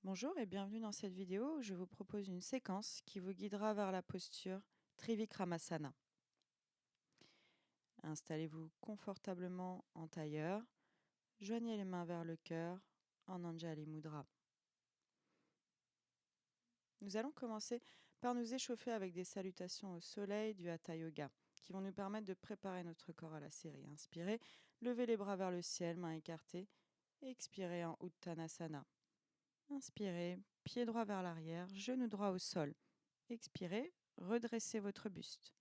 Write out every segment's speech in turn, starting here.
Bonjour et bienvenue dans cette vidéo où je vous propose une séquence qui vous guidera vers la posture Trivikramasana. Installez-vous confortablement en tailleur, joignez les mains vers le cœur en Anjali Mudra. Nous allons commencer par nous échauffer avec des salutations au soleil du Hatha Yoga qui vont nous permettre de préparer notre corps à la série. Inspirez, levez les bras vers le ciel, mains écartées, expirez en Uttanasana. Inspirez, pied droit vers l'arrière, genou droit au sol. Expirez, redressez votre buste.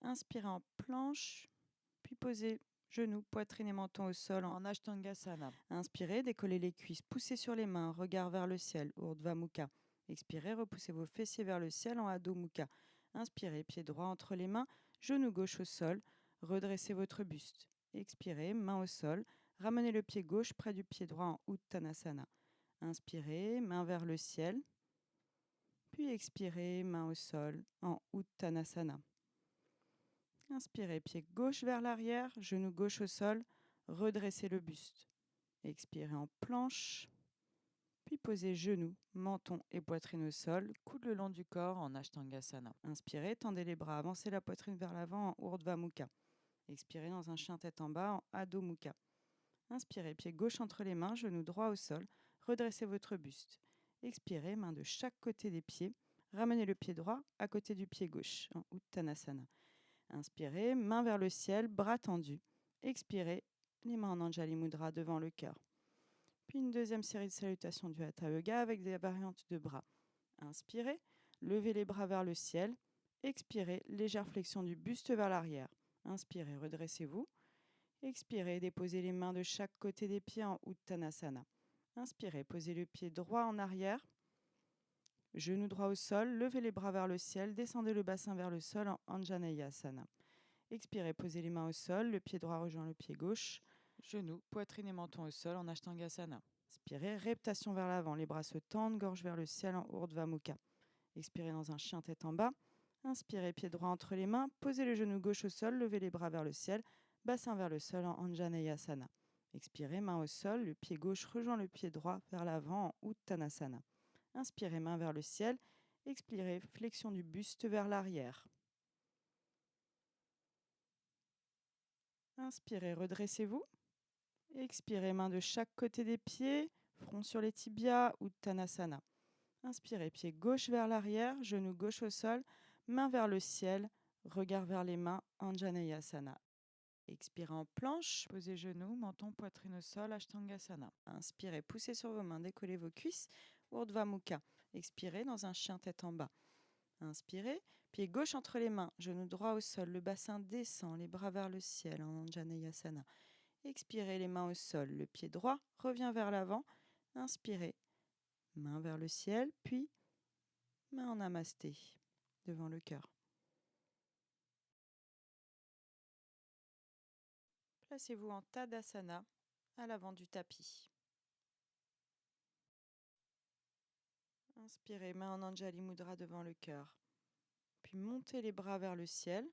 Inspirez en planche, puis posez genoux, poitrine et menton au sol en Ashtangasana. Inspirez, décollez les cuisses, poussez sur les mains, regard vers le ciel, Urdhva Mukha. Expirez, repoussez vos fessiers vers le ciel en Adho Mukha. Inspirez, pied droit entre les mains, genou gauche au sol, redressez votre buste. Expirez, main au sol, ramenez le pied gauche près du pied droit en Uttanasana. Inspirez, main vers le ciel, puis expirez, main au sol en Uttanasana. Inspirez, pied gauche vers l'arrière, genou gauche au sol, redressez le buste. Expirez en planche, puis posez genoux, menton et poitrine au sol, coude le long du corps en Ashtangasana. Inspirez, tendez les bras, avancez la poitrine vers l'avant en Urdhva Mukha. Expirez dans un chien tête en bas en Adho Mukha. Inspirez, pied gauche entre les mains, genou droit au sol, redressez votre buste. Expirez, main de chaque côté des pieds, ramenez le pied droit à côté du pied gauche en Uttanasana. Inspirez, main vers le ciel, bras tendus. Expirez, les mains en Anjali Mudra devant le cœur. Puis une deuxième série de salutations du Hatha Yoga avec des variantes de bras. Inspirez, levez les bras vers le ciel. Expirez, légère flexion du buste vers l'arrière. Inspirez, redressez-vous. Expirez, déposez les mains de chaque côté des pieds en Uttanasana. Inspirez, posez le pied droit en arrière. Genou droit au sol, levez les bras vers le ciel, descendez le bassin vers le sol en Anjaneyasana. Expirez, posez les mains au sol, le pied droit rejoint le pied gauche. Genoux, poitrine et menton au sol en Ashtangasana. Inspirez, reptation vers l'avant, les bras se tendent, gorge vers le ciel en Urdhva Mukha. Expirez dans un chien tête en bas. Inspirez, pied droit entre les mains, posez le genou gauche au sol, levez les bras vers le ciel, bassin vers le sol en Anjaneyasana. Expirez, main au sol, le pied gauche rejoint le pied droit vers l'avant en Uttanasana. Inspirez, main vers le ciel. Expirez, flexion du buste vers l'arrière. Inspirez, redressez-vous. Expirez, main de chaque côté des pieds, front sur les tibias, Uttanasana. Inspirez, pied gauche vers l'arrière, genou gauche au sol, main vers le ciel, regard vers les mains, Anjaneyasana. Expirez en planche, posez genoux, menton, poitrine au sol, Ashtangasana. Inspirez, poussez sur vos mains, décollez vos cuisses, Urdhva Mukha. Expirez dans un chien tête en bas. Inspirez, pied gauche entre les mains, genou droit au sol, le bassin descend, les bras vers le ciel en Anjaneyasana. Expirez, les mains au sol, le pied droit revient vers l'avant. Inspirez, main vers le ciel, puis main en namasté devant le cœur. Placez-vous en Tadasana à l'avant du tapis. Inspirez, main en Anjali Mudra devant le cœur. Puis montez les bras vers le ciel.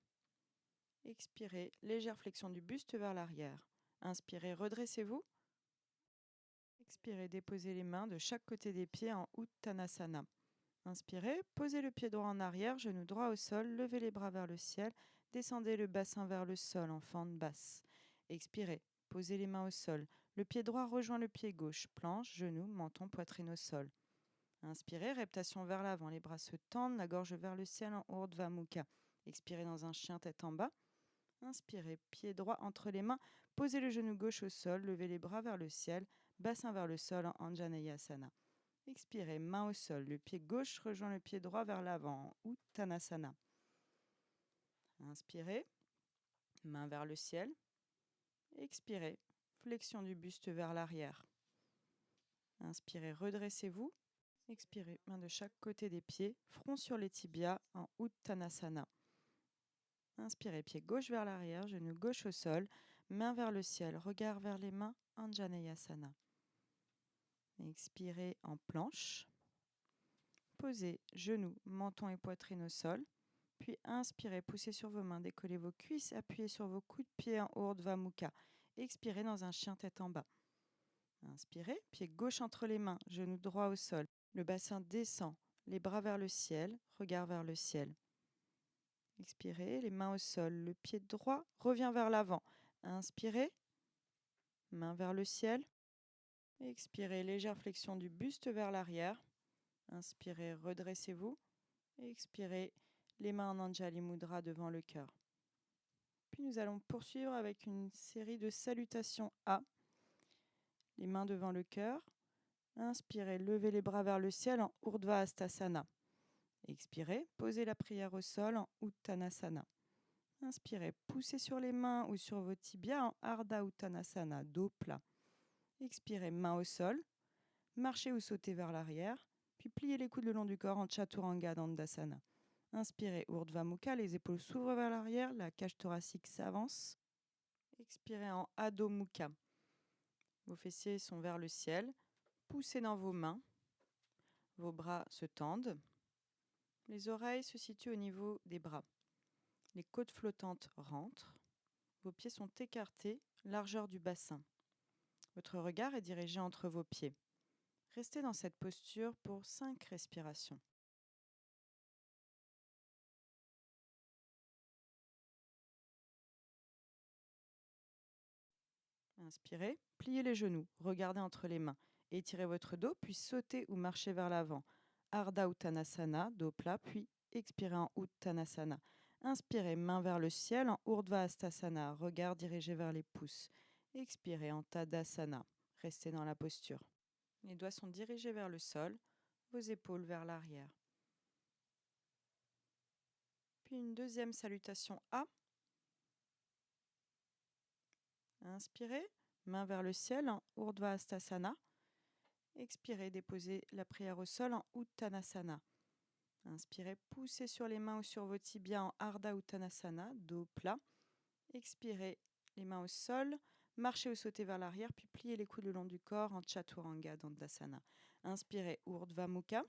Expirez, légère flexion du buste vers l'arrière. Inspirez, redressez-vous. Expirez, déposez les mains de chaque côté des pieds en Uttanasana. Inspirez, posez le pied droit en arrière, genou droit au sol, levez les bras vers le ciel, descendez le bassin vers le sol en fente basse. Expirez, posez les mains au sol, le pied droit rejoint le pied gauche, planche, genou, menton, poitrine au sol. Inspirez, reptation vers l'avant, les bras se tendent, la gorge vers le ciel en Urdhva Mukha. Expirez dans un chien tête en bas. Inspirez, pied droit entre les mains, posez le genou gauche au sol, levez les bras vers le ciel, bassin vers le sol en Anjaneyasana. Expirez, main au sol, le pied gauche rejoint le pied droit vers l'avant, Uttanasana. Inspirez, main vers le ciel. Expirez, flexion du buste vers l'arrière. Inspirez, redressez-vous. Expirez, main de chaque côté des pieds, front sur les tibias en Uttanasana. Inspirez, pied gauche vers l'arrière, genou gauche au sol, main vers le ciel, regard vers les mains, Anjaneyasana. Expirez en planche. Posez genoux, menton et poitrine au sol. Puis inspirez, poussez sur vos mains, décollez vos cuisses, appuyez sur vos coudes de pied en Urdhva Mukha. Expirez dans un chien tête en bas. Inspirez, pied gauche entre les mains, genou droit au sol. Le bassin descend, les bras vers le ciel, regard vers le ciel. Expirez, les mains au sol, le pied droit revient vers l'avant. Inspirez, main vers le ciel. Expirez, légère flexion du buste vers l'arrière. Inspirez, redressez-vous. Expirez, les mains en Anjali Mudra devant le cœur. Puis nous allons poursuivre avec une série de salutations A. Les mains devant le cœur. Inspirez, levez les bras vers le ciel en Urdhva Hastasana. Expirez, posez la prière au sol en Uttanasana. Inspirez, poussez sur les mains ou sur vos tibias en Ardha Uttanasana, dos plat. Expirez, main au sol. Marchez ou sautez vers l'arrière, puis pliez les coudes le long du corps en Chaturanga Dandasana. Inspirez, Urdhva Mukha, les épaules s'ouvrent vers l'arrière, la cage thoracique s'avance. Expirez en Adho Mukha. Vos fessiers sont vers le ciel. Poussez dans vos mains. Vos bras se tendent. Les oreilles se situent au niveau des bras. Les côtes flottantes rentrent. Vos pieds sont écartés, largeur du bassin. Votre regard est dirigé entre vos pieds. Restez dans cette posture pour 5 respirations. Inspirez, pliez les genoux, regardez entre les mains. Étirez votre dos, puis sautez ou marchez vers l'avant. Ardha Uttanasana, dos plat, puis expirez en Uttanasana. Inspirez, main vers le ciel en Urdhva Hastasana, regard dirigé vers les pouces. Expirez en Tadasana, restez dans la posture. Les doigts sont dirigés vers le sol, vos épaules vers l'arrière. Puis une deuxième salutation A. Inspirez, main vers le ciel en Urdhva Hastasana. Expirez, déposez la prière au sol en Uttanasana. Inspirez, poussez sur les mains ou sur vos tibias en Ardha Uttanasana, dos plat. Expirez, les mains au sol, marchez ou sautez vers l'arrière, puis pliez les coudes le long du corps en Chaturanga Dandasana. Inspirez, Urdhva Mukha.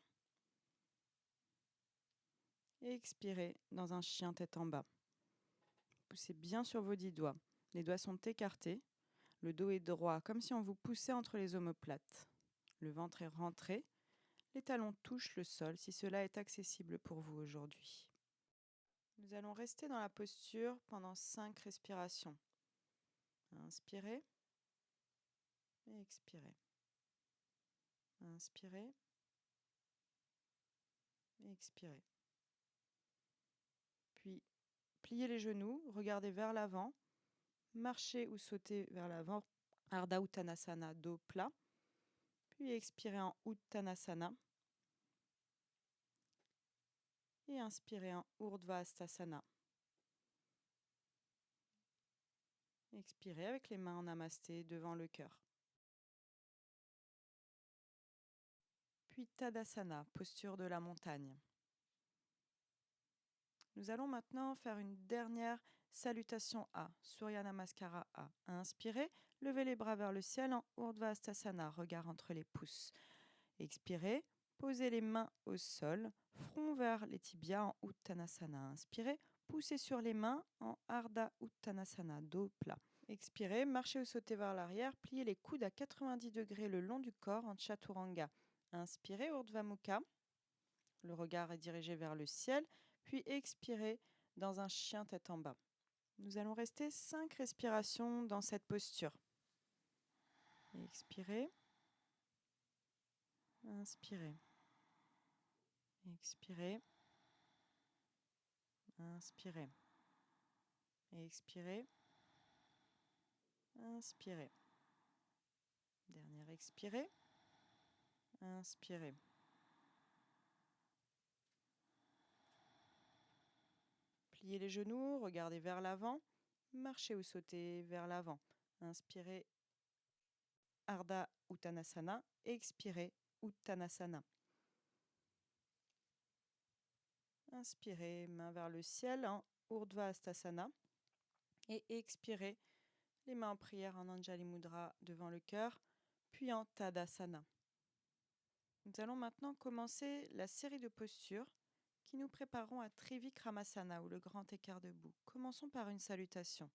Expirez dans un chien tête en bas. Poussez bien sur vos 10 doigts. Les doigts sont écartés. Le dos est droit, comme si on vous poussait entre les omoplates. Le ventre est rentré. Les talons touchent le sol si cela est accessible pour vous aujourd'hui. Nous allons rester dans la posture pendant 5 respirations. Inspirez et expirez. Inspirez et expirez. Puis, pliez les genoux, regardez vers l'avant, marchez ou sautez vers l'avant, Ardha Uttanasana, dos plat. Puis expirez en Uttanasana. Et inspirez en Urdhva Hastasana. Expirez avec les mains en namasté devant le cœur. Puis Tadasana, posture de la montagne. Nous allons maintenant faire une dernière salutation A, Surya Namaskara A. Inspirez, levez les bras vers le ciel en Urdhva Hastasana, regard entre les pouces. Expirez, posez les mains au sol, front vers les tibias en Uttanasana. Inspirez, poussez sur les mains en Ardha Uttanasana, dos plat. Expirez, marchez ou sautez vers l'arrière, pliez les coudes à 90 degrés le long du corps en Chaturanga. Inspirez, Urdhva Mukha. Le regard est dirigé vers le ciel, puis expirez dans un chien tête en bas. Nous allons rester 5 respirations dans cette posture. Expirez. Inspirez. Expirez. Inspirez. Expirez. Inspirez. Dernière expirez. Inspirez. Pliez les genoux, regardez vers l'avant, marchez ou sautez vers l'avant. Inspirez Ardha Uttanasana, expirez Uttanasana. Inspirez, main vers le ciel en Urdhva Hastasana et expirez, les mains en prière en Anjali Mudra devant le cœur, puis en Tadasana. Nous allons maintenant commencer la série de postures qui nous prépareront à Trivikramasana ou le grand écart debout. Commençons par une salutation.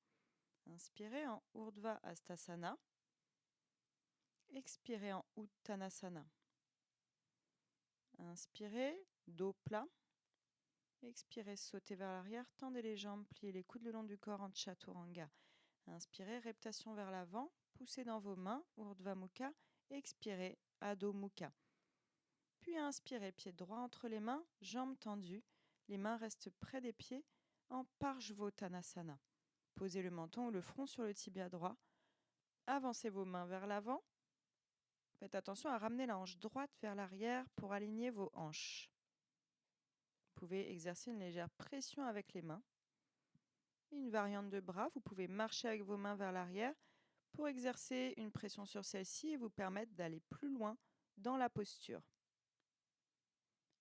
Inspirez en Urdhva Hastasana. Expirez en Uttanasana. Inspirez, dos plat. Expirez, sautez vers l'arrière, tendez les jambes, pliez les coudes le long du corps en Chaturanga. Inspirez, reptation vers l'avant, poussez dans vos mains, Urdhva Mukha. Expirez, Adho Mukha. Puis inspirez, pied droit entre les mains, jambes tendues. Les mains restent près des pieds en Parshvottanasana. Posez le menton ou le front sur le tibia droit. Avancez vos mains vers l'avant. Faites attention à ramener la hanche droite vers l'arrière pour aligner vos hanches. Vous pouvez exercer une légère pression avec les mains. Une variante de bras, vous pouvez marcher avec vos mains vers l'arrière pour exercer une pression sur celle-ci et vous permettre d'aller plus loin dans la posture.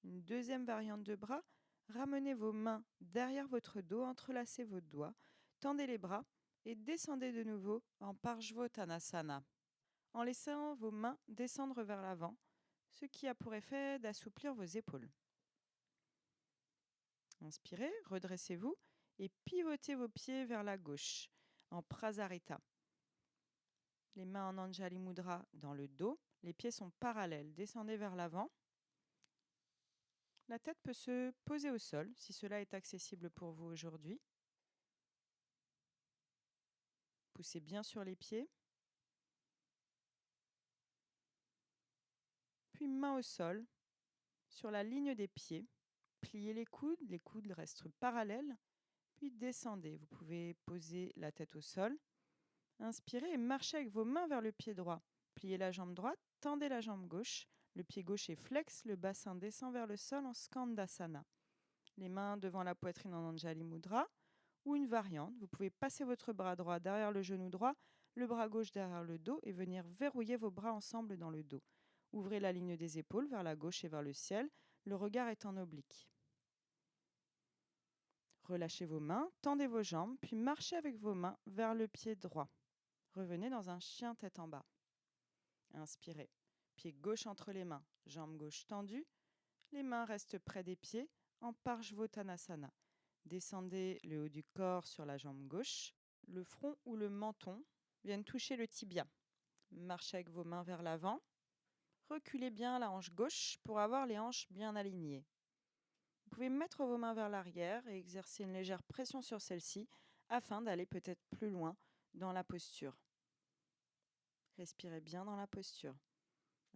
Une deuxième variante de bras, ramenez vos mains derrière votre dos, entrelacez vos doigts, tendez les bras et descendez de nouveau en Parshvottanasana, en laissant vos mains descendre vers l'avant, ce qui a pour effet d'assouplir vos épaules. Inspirez, redressez-vous et pivotez vos pieds vers la gauche en Prasarita. Les mains en Anjali Mudra dans le dos, les pieds sont parallèles, descendez vers l'avant. La tête peut se poser au sol si cela est accessible pour vous aujourd'hui. Poussez bien sur les pieds. Puis main au sol, sur la ligne des pieds. Pliez les coudes restent parallèles. Puis descendez. Vous pouvez poser la tête au sol. Inspirez et marchez avec vos mains vers le pied droit. Pliez la jambe droite, tendez la jambe gauche. Le pied gauche est flex, le bassin descend vers le sol en Skandasana. Les mains devant la poitrine en Anjali Mudra ou une variante. Vous pouvez passer votre bras droit derrière le genou droit, le bras gauche derrière le dos et venir verrouiller vos bras ensemble dans le dos. Ouvrez la ligne des épaules vers la gauche et vers le ciel. Le regard est en oblique. Relâchez vos mains, tendez vos jambes, puis marchez avec vos mains vers le pied droit. Revenez dans un chien tête en bas. Inspirez. Pied gauche entre les mains, jambe gauche tendue. Les mains restent près des pieds en Parshvottanasana. Descendez le haut du corps sur la jambe gauche. Le front ou le menton viennent toucher le tibia. Marchez avec vos mains vers l'avant. Reculez bien la hanche gauche pour avoir les hanches bien alignées. Vous pouvez mettre vos mains vers l'arrière et exercer une légère pression sur celle-ci afin d'aller peut-être plus loin dans la posture. Respirez bien dans la posture.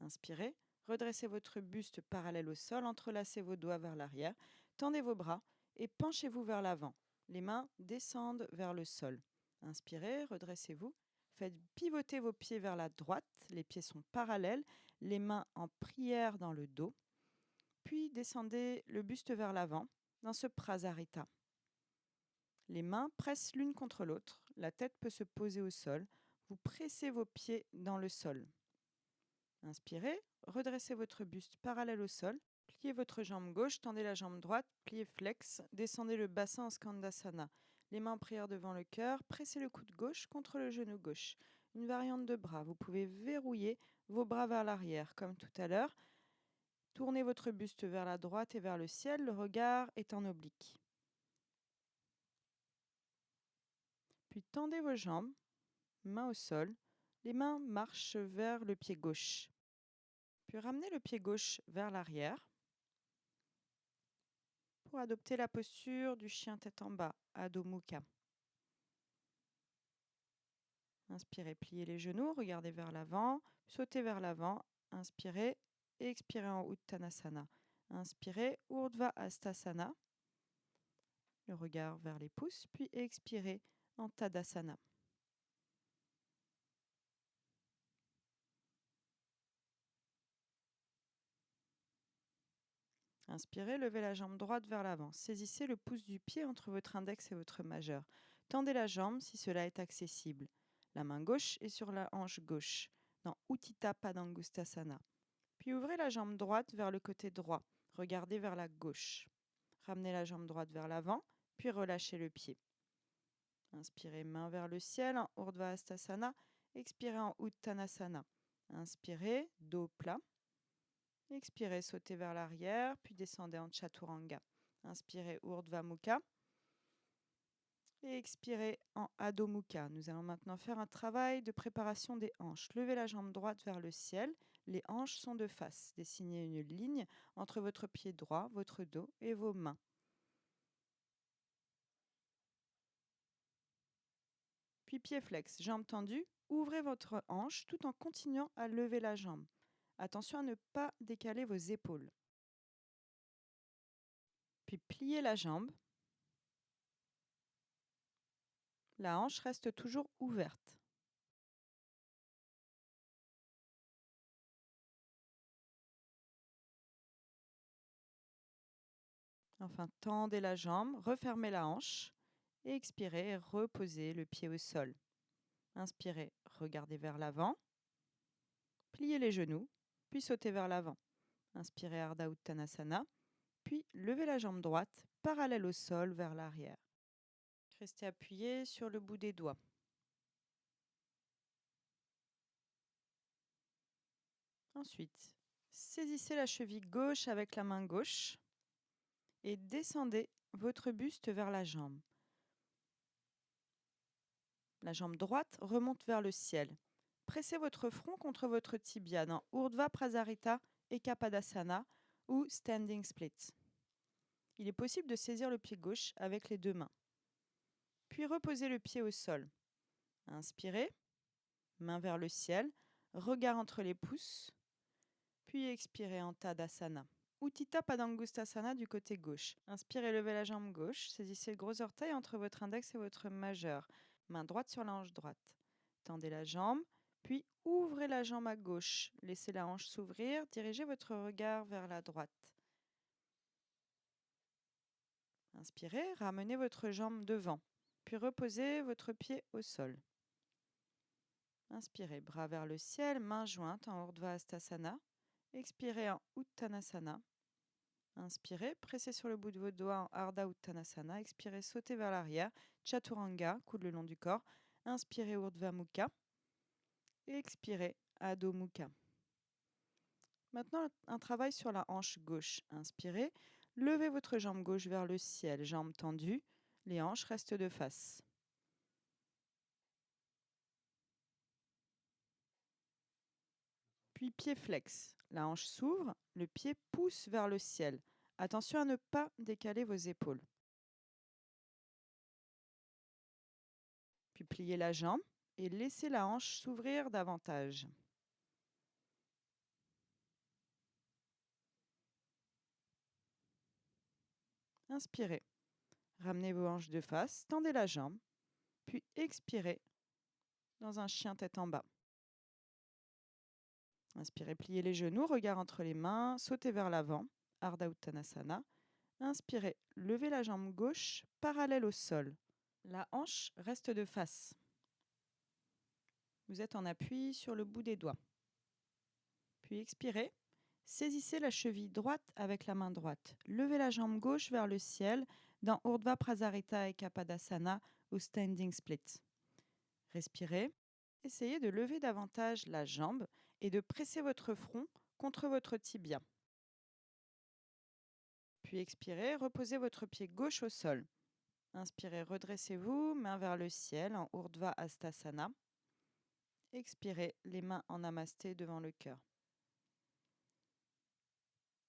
Inspirez, redressez votre buste parallèle au sol, entrelacez vos doigts vers l'arrière, tendez vos bras et penchez-vous vers l'avant. Les mains descendent vers le sol. Inspirez, redressez-vous. Faites pivoter vos pieds vers la droite. Les pieds sont parallèles, les mains en prière dans le dos. Puis descendez le buste vers l'avant dans ce Prasarita. Les mains pressent l'une contre l'autre. La tête peut se poser au sol. Vous pressez vos pieds dans le sol. Inspirez, redressez votre buste parallèle au sol. Pliez votre jambe gauche, tendez la jambe droite, pliez flex, descendez le bassin en Skandasana. Les mains en prière devant le cœur, pressez le coude gauche contre le genou gauche. Une variante de bras, vous pouvez verrouiller vos bras vers l'arrière, comme tout à l'heure. Tournez votre buste vers la droite et vers le ciel, le regard est en oblique. Puis tendez vos jambes, mains au sol, les mains marchent vers le pied gauche. Puis ramenez le pied gauche vers l'arrière pour adopter la posture du chien tête en bas, Adho Mukha. Inspirez, pliez les genoux, regardez vers l'avant, sautez vers l'avant, inspirez et expirez en Uttanasana. Inspirez, Urdhva Hastasana, le regard vers les pouces, puis expirez en Tadasana. Inspirez, levez la jambe droite vers l'avant. Saisissez le pouce du pied entre votre index et votre majeur. Tendez la jambe si cela est accessible. La main gauche est sur la hanche gauche, dans Utthita Padangusthasana. Puis ouvrez la jambe droite vers le côté droit. Regardez vers la gauche. Ramenez la jambe droite vers l'avant, puis relâchez le pied. Inspirez, main vers le ciel en Urdhva Hastasana. Expirez en Uttanasana. Inspirez, dos plat. Expirez, sautez vers l'arrière, puis descendez en Chaturanga. Inspirez, Urdhva Mukha. Et expirez en Adho Mukha. Nous allons maintenant faire un travail de préparation des hanches. Levez la jambe droite vers le ciel. Les hanches sont de face. Dessinez une ligne entre votre pied droit, votre dos et vos mains. Puis pied flex, jambe tendue. Ouvrez votre hanche tout en continuant à lever la jambe. Attention à ne pas décaler vos épaules. Puis pliez la jambe. La hanche reste toujours ouverte. Enfin, tendez la jambe, refermez la hanche. Et expirez, reposez le pied au sol. Inspirez, regardez vers l'avant. Pliez les genoux, puis sautez vers l'avant. Inspirez Ardha Uttanasana, puis levez la jambe droite parallèle au sol vers l'arrière. Restez appuyé sur le bout des doigts. Ensuite, saisissez la cheville gauche avec la main gauche et descendez votre buste vers la jambe. La jambe droite remonte vers le ciel. Pressez votre front contre votre tibia dans Urdhva Prasarita Ekapadasana ou Standing Split. Il est possible de saisir le pied gauche avec les deux mains. Puis reposez le pied au sol. Inspirez, main vers le ciel, regard entre les pouces. Puis expirez en Tadasana. Utthita Padangusthasana du côté gauche. Inspirez, levez la jambe gauche. Saisissez le gros orteil entre votre index et votre majeur. Main droite sur la hanche droite. Tendez la jambe, puis ouvrez la jambe à gauche. Laissez la hanche s'ouvrir. Dirigez votre regard vers la droite. Inspirez, ramenez votre jambe devant. Puis reposez votre pied au sol. Inspirez, bras vers le ciel, mains jointes en Urdhva Hastasana. Expirez en Uttanasana. Inspirez, pressez sur le bout de vos doigts en Ardha Uttanasana. Expirez, sautez vers l'arrière. Chaturanga, coude le long du corps. Inspirez, Urdhva Mukha. Expirez, Adho Mukha. Maintenant, un travail sur la hanche gauche. Inspirez, levez votre jambe gauche vers le ciel, jambe tendue. Les hanches restent de face. Puis pied flex. La hanche s'ouvre, le pied pousse vers le ciel. Attention à ne pas décaler vos épaules. Puis pliez la jambe et laissez la hanche s'ouvrir davantage. Inspirez. Ramenez vos hanches de face, tendez la jambe, puis expirez dans un chien tête en bas. Inspirez, pliez les genoux, regard entre les mains, sautez vers l'avant, Ardha Uttanasana. Inspirez, levez la jambe gauche parallèle au sol. La hanche reste de face. Vous êtes en appui sur le bout des doigts. Puis expirez. Saisissez la cheville droite avec la main droite. Levez la jambe gauche vers le ciel dans Urdhva Prasarita Ekapadasana ou Standing Split. Respirez. Essayez de lever davantage la jambe et de presser votre front contre votre tibia. Puis expirez, reposez votre pied gauche au sol. Inspirez, redressez-vous, main vers le ciel en Urdhva Hastasana. Expirez, les mains en namasté devant le cœur.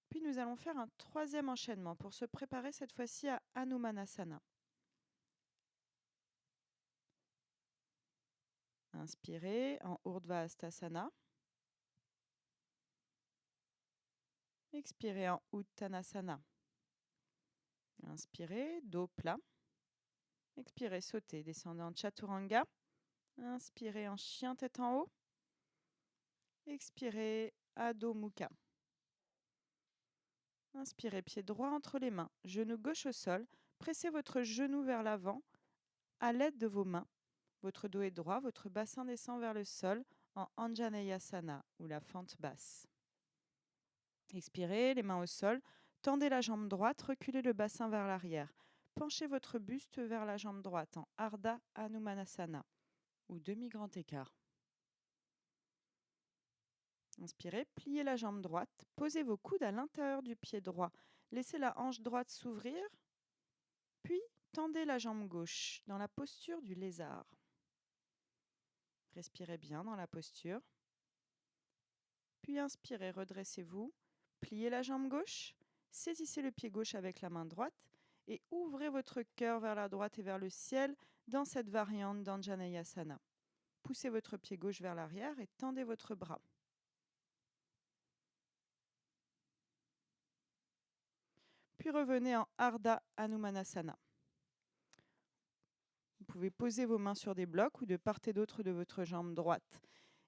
Puis nous allons faire un troisième enchaînement pour se préparer cette fois-ci à Hanumanasana. Inspirez en Urdhva Hastasana. Expirez en Uttanasana. Inspirez, dos plat. Expirez, sautez, descendez en Chaturanga. Inspirez en chien tête en haut. Expirez, Adho Mukha. Inspirez, pied droit entre les mains, genou gauche au sol. Pressez votre genou vers l'avant à l'aide de vos mains. Votre dos est droit, votre bassin descend vers le sol en Anjaneyasana ou la fente basse. Expirez, les mains au sol. Tendez la jambe droite, reculez le bassin vers l'arrière. Penchez votre buste vers la jambe droite en Ardha Hanumanasana ou demi-grand écart. Inspirez, pliez la jambe droite, posez vos coudes à l'intérieur du pied droit. Laissez la hanche droite s'ouvrir, puis tendez la jambe gauche dans la posture du lézard. Respirez bien dans la posture. Puis inspirez, redressez-vous, pliez la jambe gauche, saisissez le pied gauche avec la main droite et ouvrez votre cœur vers la droite et vers le ciel dans cette variante d'Anjaneyasana. Poussez votre pied gauche vers l'arrière et tendez votre bras. Puis revenez en Ardha Hanumanasana. Vous pouvez poser vos mains sur des blocs ou de part et d'autre de votre jambe droite.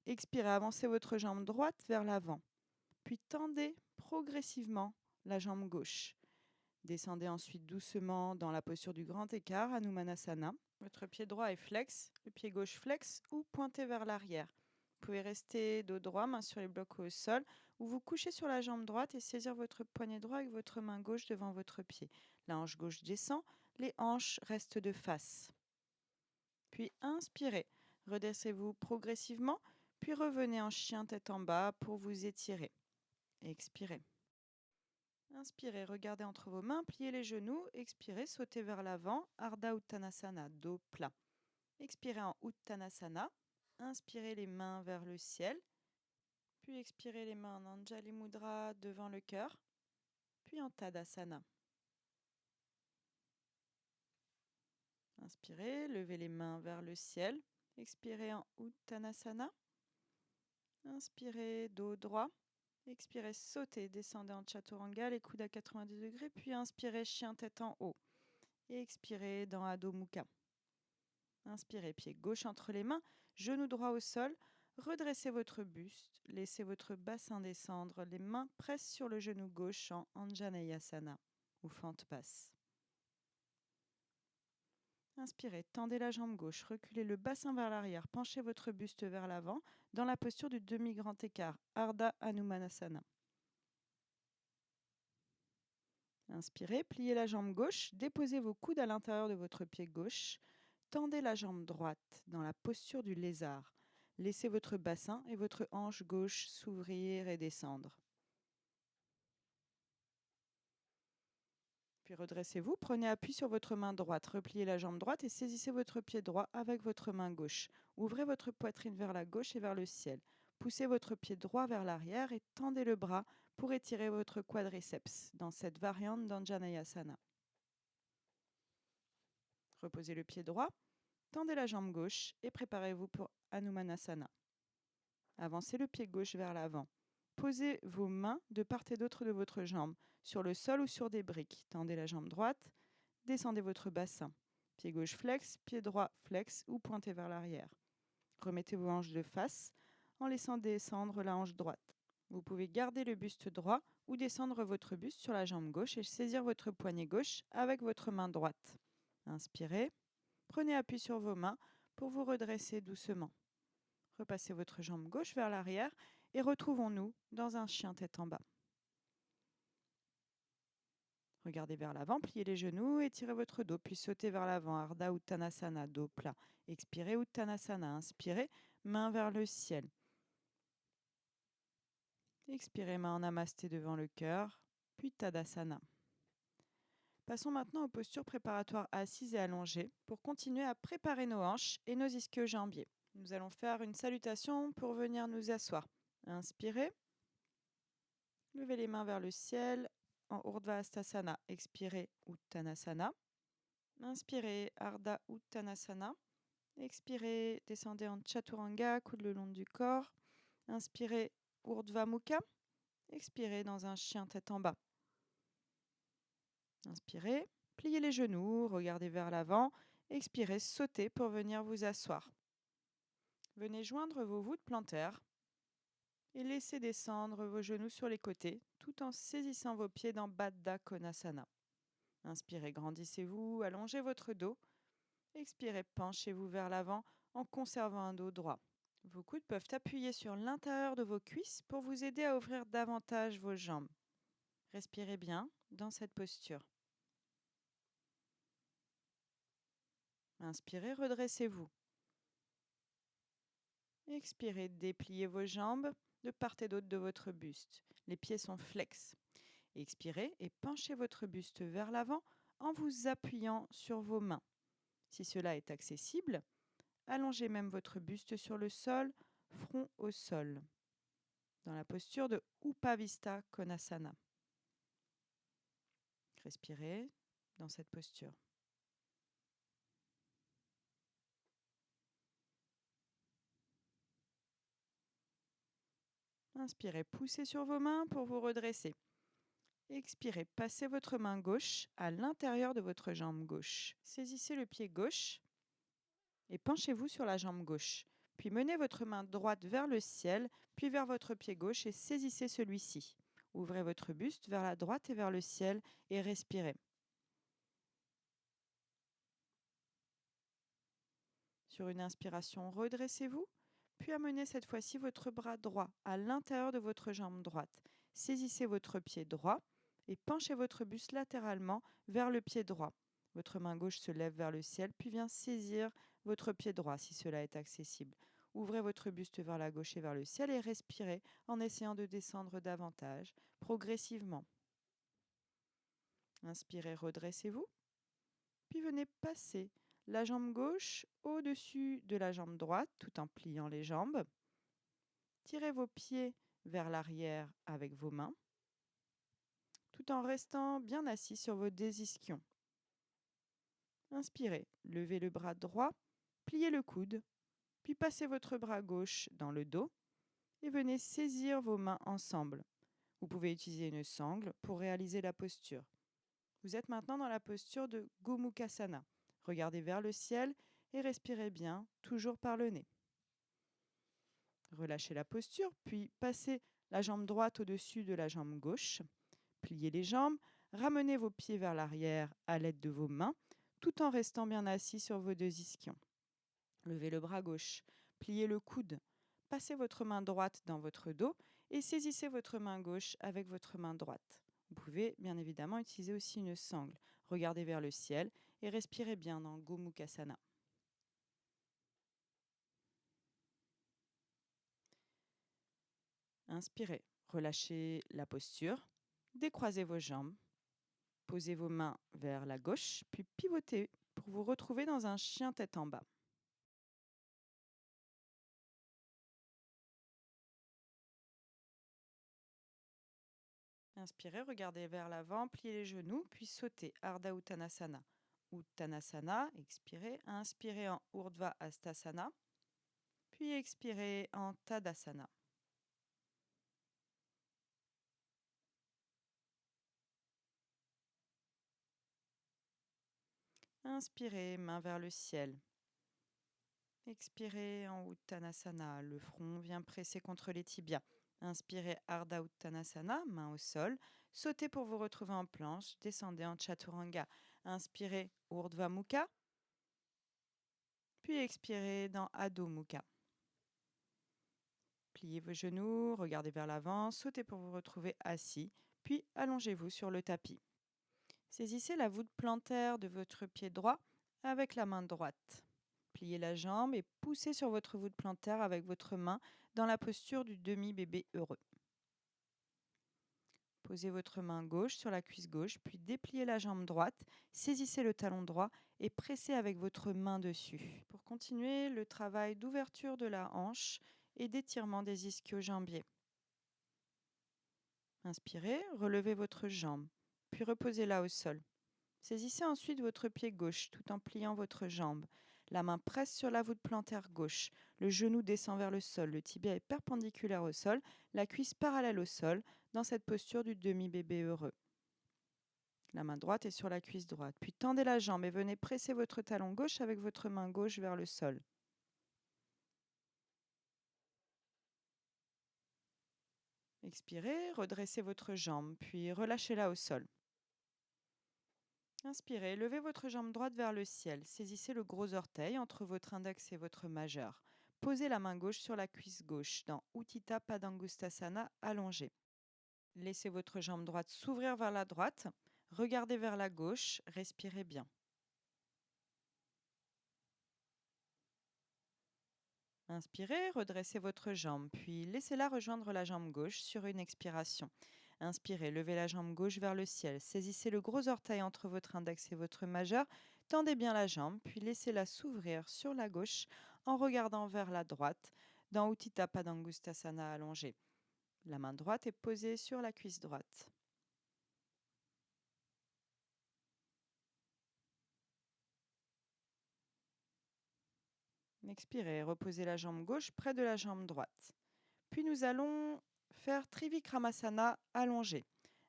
Expirez, avancez votre jambe droite vers l'avant. Puis tendez progressivement la jambe gauche. Descendez ensuite doucement dans la posture du grand écart, Hanumanasana. Votre pied droit est flex, le pied gauche flex ou pointé vers l'arrière. Vous pouvez rester dos droit, main sur les blocs au sol, ou vous coucher sur la jambe droite et saisir votre poignet droit avec votre main gauche devant votre pied. La hanche gauche descend, les hanches restent de face. Puis inspirez, redressez-vous progressivement, puis revenez en chien tête en bas pour vous étirer. Expirez. Inspirez, regardez entre vos mains, pliez les genoux, expirez, sautez vers l'avant, Ardha Uttanasana, dos plat. Expirez en Uttanasana, inspirez les mains vers le ciel, puis expirez les mains en Anjali Mudra devant le cœur, puis en Tadasana. Inspirez, levez les mains vers le ciel, expirez en Uttanasana, inspirez, dos droit. Expirez, sautez, descendez en Chaturanga, les coudes à 90 degrés, puis inspirez, chien tête en haut. Et expirez dans Adho Mukha. Inspirez, pied gauche entre les mains, genou droit au sol, redressez votre buste, laissez votre bassin descendre, les mains pressent sur le genou gauche en Anjaneyasana ou fente basse. Inspirez, tendez la jambe gauche, reculez le bassin vers l'arrière, penchez votre buste vers l'avant dans la posture du demi-grand écart, Ardha Hanumanasana. Inspirez, pliez la jambe gauche, déposez vos coudes à l'intérieur de votre pied gauche, tendez la jambe droite dans la posture du lézard. Laissez votre bassin et votre hanche gauche s'ouvrir et descendre. Puis redressez-vous, prenez appui sur votre main droite, repliez la jambe droite et saisissez votre pied droit avec votre main gauche. Ouvrez votre poitrine vers la gauche et vers le ciel. Poussez votre pied droit vers l'arrière et tendez le bras pour étirer votre quadriceps dans cette variante d'Anjaneyasana. Reposez le pied droit, tendez la jambe gauche et préparez-vous pour Hanumanasana. Avancez le pied gauche vers l'avant. Posez vos mains de part et d'autre de votre jambe, sur le sol ou sur des briques. Tendez la jambe droite, descendez votre bassin. Pied gauche flex, pied droit flex ou pointé vers l'arrière. Remettez vos hanches de face en laissant descendre la hanche droite. Vous pouvez garder le buste droit ou descendre votre buste sur la jambe gauche et saisir votre poignet gauche avec votre main droite. Inspirez, prenez appui sur vos mains pour vous redresser doucement. Repassez votre jambe gauche vers l'arrière et retrouvons-nous dans un chien tête en bas. Regardez vers l'avant, pliez les genoux, étirez votre dos, puis sautez vers l'avant, Ardha Uttanasana, dos plat. Expirez, Uttanasana, inspirez, main vers le ciel. Expirez, main en namasté devant le cœur, puis Tadasana. Passons maintenant aux postures préparatoires assises et allongées pour continuer à préparer nos hanches et nos ischio-jambiers. Nous allons faire une salutation pour venir nous asseoir. Inspirez. Levez les mains vers le ciel en Urdhva Hastasana. Expirez Uttanasana. Inspirez Ardha Uttanasana. Expirez, descendez en Chaturanga, coude le long du corps. Inspirez Urdhva Mukha. Expirez dans un chien tête en bas. Inspirez, pliez les genoux, regardez vers l'avant. Expirez, sautez pour venir vous asseoir. Venez joindre vos voûtes plantaires et laissez descendre vos genoux sur les côtés tout en saisissant vos pieds dans Baddha Konasana. Inspirez, grandissez-vous, allongez votre dos. Expirez, penchez-vous vers l'avant en conservant un dos droit. Vos coudes peuvent appuyer sur l'intérieur de vos cuisses pour vous aider à ouvrir davantage vos jambes. Respirez bien dans cette posture. Inspirez, redressez-vous. Expirez, dépliez vos jambes de part et d'autre de votre buste. Les pieds sont flex. Expirez et penchez votre buste vers l'avant en vous appuyant sur vos mains. Si cela est accessible, allongez même votre buste sur le sol, front au sol, dans la posture de Upavista Konasana. Respirez dans cette posture. Inspirez, poussez sur vos mains pour vous redresser. Expirez, passez votre main gauche à l'intérieur de votre jambe gauche. Saisissez le pied gauche et penchez-vous sur la jambe gauche. Puis menez votre main droite vers le ciel, puis vers votre pied gauche et saisissez celui-ci. Ouvrez votre buste vers la droite et vers le ciel et respirez. Sur une inspiration, redressez-vous, puis amenez cette fois-ci votre bras droit à l'intérieur de votre jambe droite. Saisissez votre pied droit et penchez votre buste latéralement vers le pied droit. Votre main gauche se lève vers le ciel, puis vient saisir votre pied droit si cela est accessible. Ouvrez votre buste vers la gauche et vers le ciel et respirez en essayant de descendre davantage, progressivement. Inspirez, redressez-vous, puis venez passer la jambe gauche au-dessus de la jambe droite tout en pliant les jambes. Tirez vos pieds vers l'arrière avec vos mains, tout en restant bien assis sur vos deux ischions. Inspirez, levez le bras droit, pliez le coude, puis passez votre bras gauche dans le dos et venez saisir vos mains ensemble. Vous pouvez utiliser une sangle pour réaliser la posture. Vous êtes maintenant dans la posture de Gomukhasana. Regardez vers le ciel et respirez bien, toujours par le nez. Relâchez la posture, puis passez la jambe droite au-dessus de la jambe gauche. Pliez les jambes, ramenez vos pieds vers l'arrière à l'aide de vos mains, tout en restant bien assis sur vos deux ischions. Levez le bras gauche, pliez le coude, passez votre main droite dans votre dos et saisissez votre main gauche avec votre main droite. Vous pouvez bien évidemment utiliser aussi une sangle. Regardez vers le ciel et respirez bien dans Gomukhasana. Inspirez, relâchez la posture, décroisez vos jambes, posez vos mains vers la gauche, puis pivotez pour vous retrouver dans un chien tête en bas. Inspirez, regardez vers l'avant, pliez les genoux, puis sautez Ardha Uttanasana. Uttanasana, expirez, inspirez en Urdhva Hastasana, puis expirez en Tadasana. Inspirez, main vers le ciel. Expirez en Uttanasana, le front vient presser contre les tibias. Inspirez Ardha Uttanasana, main au sol. Sautez pour vous retrouver en planche, descendez en Chaturanga. Inspirez Urdhva Mukha, puis expirez dans Adho Mukha. Pliez vos genoux, regardez vers l'avant, sautez pour vous retrouver assis, puis allongez-vous sur le tapis. Saisissez la voûte plantaire de votre pied droit avec la main droite. Pliez la jambe et poussez sur votre voûte plantaire avec votre main dans la posture du demi-bébé heureux. Posez votre main gauche sur la cuisse gauche, puis dépliez la jambe droite, saisissez le talon droit et pressez avec votre main dessus. Pour continuer le travail d'ouverture de la hanche et d'étirement des ischio-jambiers. Inspirez, relevez votre jambe, puis reposez-la au sol. Saisissez ensuite votre pied gauche tout en pliant votre jambe. La main presse sur la voûte plantaire gauche. Le genou descend vers le sol. Le tibia est perpendiculaire au sol. La cuisse parallèle au sol dans cette posture du demi-bébé heureux. La main droite est sur la cuisse droite. Puis tendez la jambe et venez presser votre talon gauche avec votre main gauche vers le sol. Expirez, redressez votre jambe, puis relâchez-la au sol. Inspirez, levez votre jambe droite vers le ciel. Saisissez le gros orteil entre votre index et votre majeur. Posez la main gauche sur la cuisse gauche dans Utthita Padangusthasana allongé. Laissez votre jambe droite s'ouvrir vers la droite. Regardez vers la gauche. Respirez bien. Inspirez, redressez votre jambe, puis laissez-la rejoindre la jambe gauche sur une expiration. Inspirez, levez la jambe gauche vers le ciel. Saisissez le gros orteil entre votre index et votre majeur. Tendez bien la jambe, puis laissez-la s'ouvrir sur la gauche en regardant vers la droite dans Utthita Padangusthasana allongé. La main droite est posée sur la cuisse droite. Expirez, reposez la jambe gauche près de la jambe droite. Puis nous allons faire Trivikramasana allongé.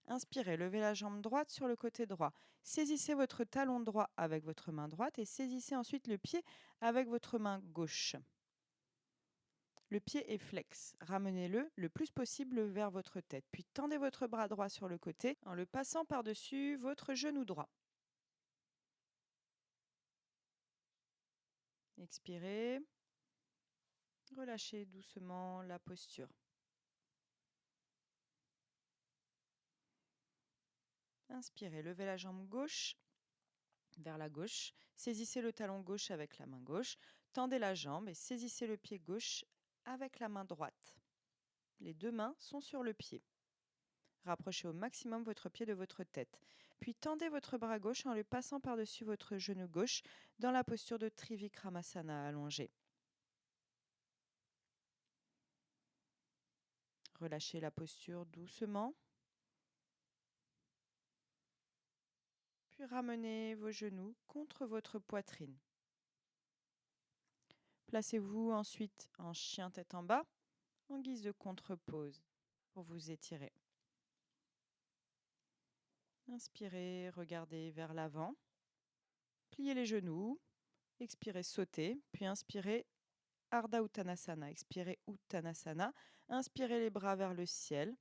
Inspirez, levez la jambe droite sur le côté droit. Saisissez votre talon droit avec votre main droite et saisissez ensuite le pied avec votre main gauche. Le pied est flex. Ramenez-le le plus possible vers votre tête. Puis tendez votre bras droit sur le côté en le passant par-dessus votre genou droit. Expirez. Relâchez doucement la posture. Inspirez, levez la jambe gauche vers la gauche. Saisissez le talon gauche avec la main gauche. Tendez la jambe et saisissez le pied gauche avec la main droite. Les deux mains sont sur le pied. Rapprochez au maximum votre pied de votre tête. Puis tendez votre bras gauche en le passant par-dessus votre genou gauche dans la posture de Trivikramasana allongé. Relâchez la posture doucement. Puis ramenez vos genoux contre votre poitrine. Placez-vous ensuite en chien tête en bas, en guise de contre-pose, pour vous étirer. Inspirez, regardez vers l'avant. Pliez les genoux. Expirez, sautez. Puis inspirez, Ardha Uttanasana. Expirez, Uttanasana. Inspirez les bras vers le ciel.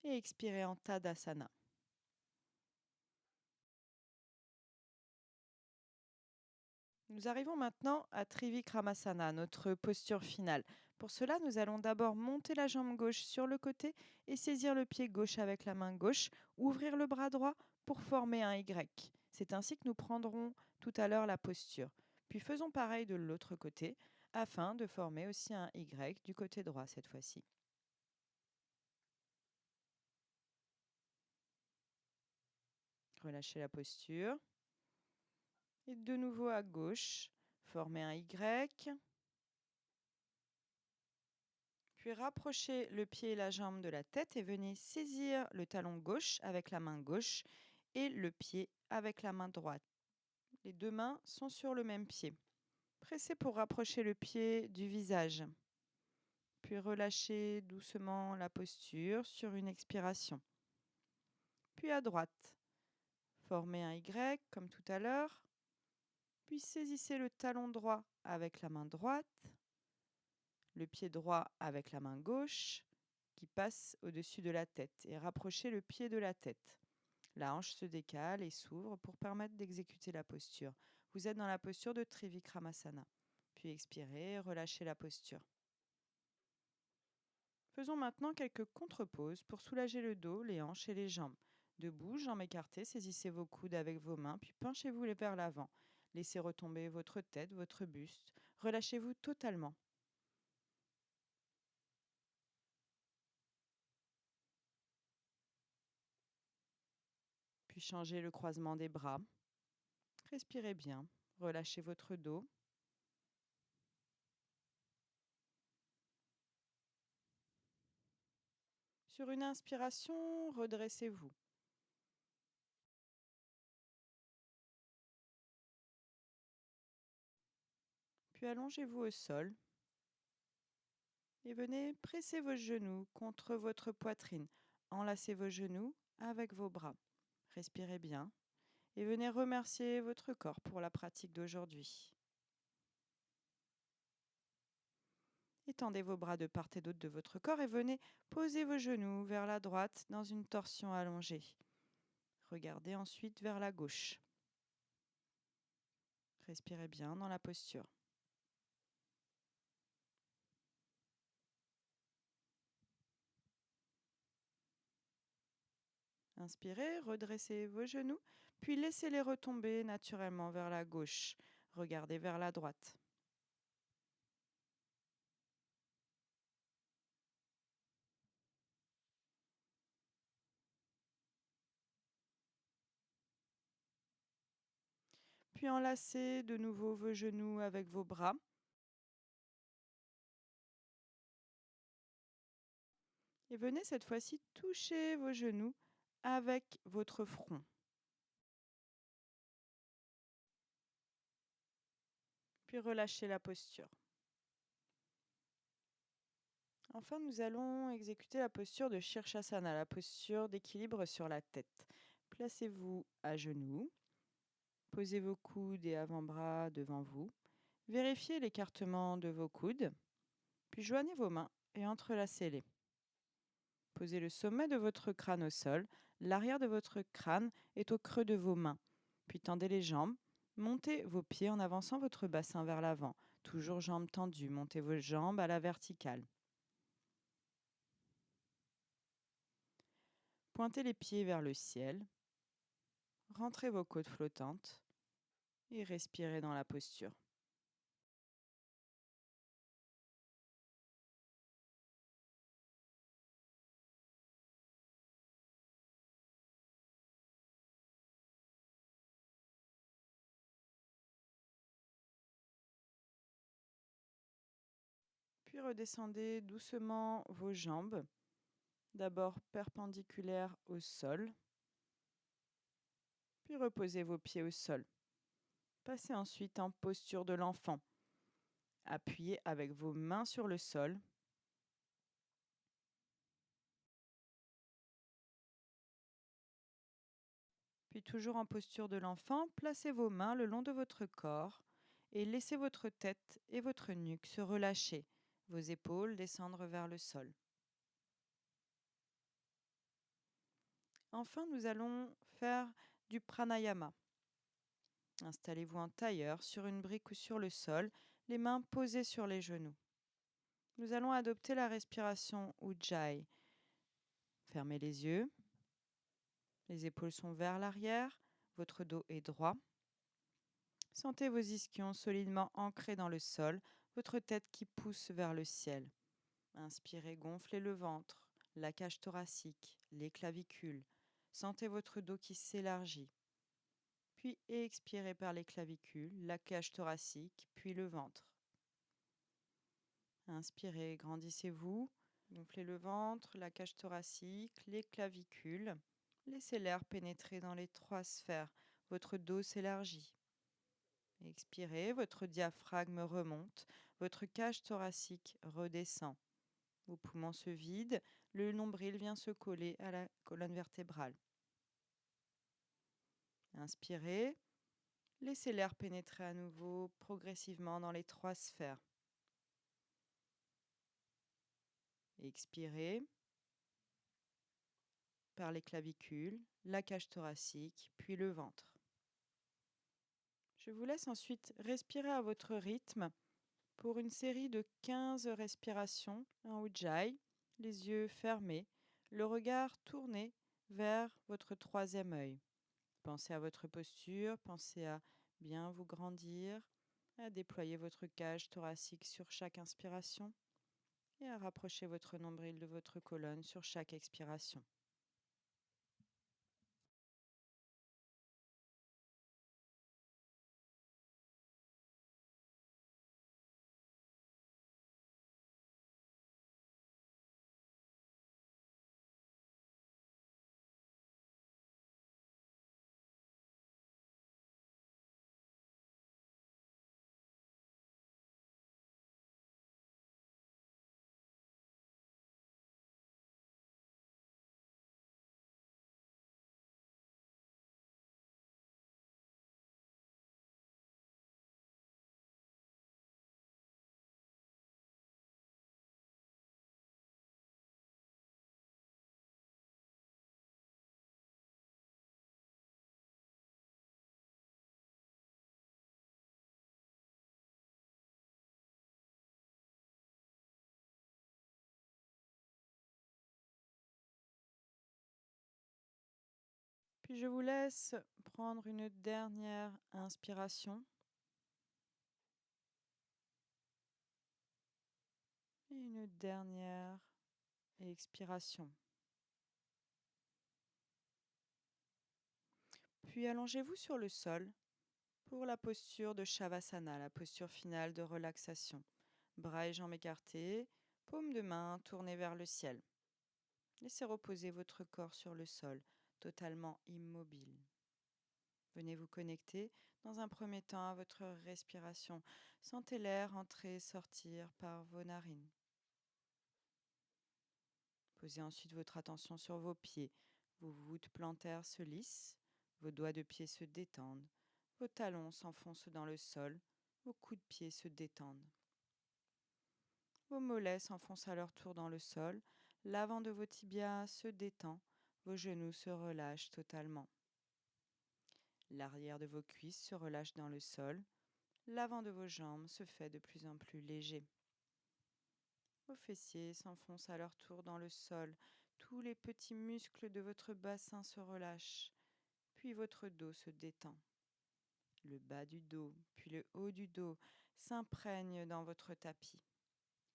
Et expirez en Tadasana. Nous arrivons maintenant à Trivikramasana, notre posture finale. Pour cela, nous allons d'abord monter la jambe gauche sur le côté et saisir le pied gauche avec la main gauche, ouvrir le bras droit pour former un Y. C'est ainsi que nous prendrons tout à l'heure la posture. Puis faisons pareil de l'autre côté, afin de former aussi un Y du côté droit cette fois-ci. Relâchez la posture. Et de nouveau à gauche, formez un Y. Puis rapprochez le pied et la jambe de la tête et venez saisir le talon gauche avec la main gauche et le pied avec la main droite. Les deux mains sont sur le même pied. Pressez pour rapprocher le pied du visage. Puis relâchez doucement la posture sur une expiration. Puis à droite, formez un Y comme tout à l'heure. Puis saisissez le talon droit avec la main droite, le pied droit avec la main gauche qui passe au-dessus de la tête et rapprochez le pied de la tête. La hanche se décale et s'ouvre pour permettre d'exécuter la posture. Vous êtes dans la posture de Trivikramasana. Puis expirez, relâchez la posture. Faisons maintenant quelques contre-poses pour soulager le dos, les hanches et les jambes. Debout, jambes écartées, saisissez vos coudes avec vos mains, puis penchez-vous vers l'avant. Laissez retomber votre tête, votre buste. Relâchez-vous totalement. Puis changez le croisement des bras. Respirez bien. Relâchez votre dos. Sur une inspiration, redressez-vous. Puis allongez-vous au sol et venez presser vos genoux contre votre poitrine. Enlacez vos genoux avec vos bras. Respirez bien et venez remercier votre corps pour la pratique d'aujourd'hui. Étendez vos bras de part et d'autre de votre corps et venez poser vos genoux vers la droite dans une torsion allongée. Regardez ensuite vers la gauche. Respirez bien dans la posture. Inspirez, redressez vos genoux, puis laissez-les retomber naturellement vers la gauche. Regardez vers la droite. Puis enlacez de nouveau vos genoux avec vos bras et venez cette fois-ci toucher vos genoux avec votre front. Puis relâchez la posture. Enfin, nous allons exécuter la posture de Shirshasana, la posture d'équilibre sur la tête. Placez-vous à genoux, posez vos coudes et avant-bras devant vous. Vérifiez l'écartement de vos coudes, puis joignez vos mains et entrelacez-les. Posez le sommet de votre crâne au sol, l'arrière de votre crâne est au creux de vos mains. Puis tendez les jambes, montez vos pieds en avançant votre bassin vers l'avant. Toujours jambes tendues, montez vos jambes à la verticale. Pointez les pieds vers le ciel, rentrez vos côtes flottantes et respirez dans la posture. Puis redescendez doucement vos jambes, d'abord perpendiculaires au sol, puis reposez vos pieds au sol. Passez ensuite en posture de l'enfant. Appuyez avec vos mains sur le sol. Puis toujours en posture de l'enfant, placez vos mains le long de votre corps et laissez votre tête et votre nuque se relâcher, vos épaules descendre vers le sol. Enfin, nous allons faire du pranayama. Installez-vous en tailleur sur une brique ou sur le sol, les mains posées sur les genoux. Nous allons adopter la respiration Ujjayi. Fermez les yeux. Les épaules sont vers l'arrière, votre dos est droit. Sentez vos ischions solidement ancrés dans le sol, votre tête qui pousse vers le ciel. Inspirez, gonflez le ventre, la cage thoracique, les clavicules. Sentez votre dos qui s'élargit. Puis expirez par les clavicules, la cage thoracique, puis le ventre. Inspirez, grandissez-vous, gonflez le ventre, la cage thoracique, les clavicules. Laissez l'air pénétrer dans les trois sphères. Votre dos s'élargit. Expirez, votre diaphragme remonte, votre cage thoracique redescend. Vos poumons se vident, le nombril vient se coller à la colonne vertébrale. Inspirez, laissez l'air pénétrer à nouveau progressivement dans les trois sphères. Expirez par les clavicules, la cage thoracique, puis le ventre. Je vous laisse ensuite respirer à votre rythme pour une série de 15 respirations en Ujjayi, les yeux fermés, le regard tourné vers votre troisième œil. Pensez à votre posture, pensez à bien vous grandir, à déployer votre cage thoracique sur chaque inspiration et à rapprocher votre nombril de votre colonne sur chaque expiration. Puis je vous laisse prendre une dernière inspiration et une dernière expiration. Puis allongez-vous sur le sol, Pour la posture de Shavasana, la posture finale de relaxation. Bras et jambes écartés, paumes de main tournées vers le ciel. Laissez reposer votre corps sur le sol, totalement immobile. Venez vous connecter dans un premier temps à votre respiration. Sentez l'air entrer et sortir par vos narines. Posez ensuite votre attention sur vos pieds. Vos voûtes plantaires se lissent, vos doigts de pied se détendent, vos talons s'enfoncent dans le sol, vos coups de pied se détendent. Vos mollets s'enfoncent à leur tour dans le sol, l'avant de vos tibias se détend, vos genoux se relâchent totalement. L'arrière de vos cuisses se relâche dans le sol, l'avant de vos jambes se fait de plus en plus léger. Vos fessiers s'enfoncent à leur tour dans le sol, tous les petits muscles de votre bassin se relâchent, puis votre dos se détend. Le bas du dos, puis le haut du dos s'imprègnent dans votre tapis.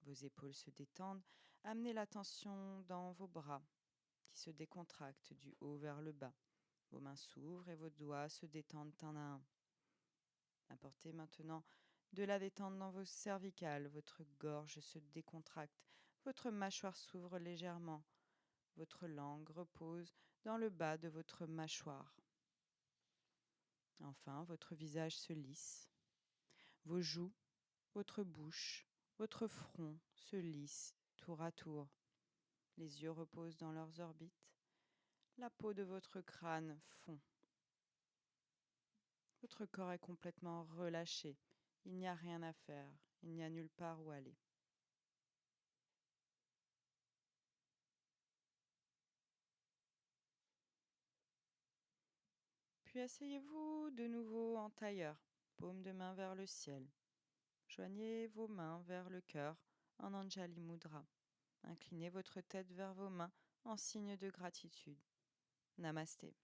Vos épaules se détendent, amenez l'attention dans vos bras qui se décontractent du haut vers le bas. Vos mains s'ouvrent et vos doigts se détendent un à un. Apportez maintenant de la détente dans vos cervicales, votre gorge se décontracte, votre mâchoire s'ouvre légèrement, votre langue repose dans le bas de votre mâchoire. Enfin, votre visage se lisse, vos joues, votre bouche, votre front se lissent tour à tour. Les yeux reposent dans leurs orbites, la peau de votre crâne fond. Votre corps est complètement relâché, il n'y a rien à faire, il n'y a nulle part où aller. Puis asseyez-vous de nouveau en tailleur, paume de main vers le ciel. Joignez vos mains vers le cœur en Anjali Mudra. Inclinez votre tête vers vos mains en signe de gratitude. Namasté.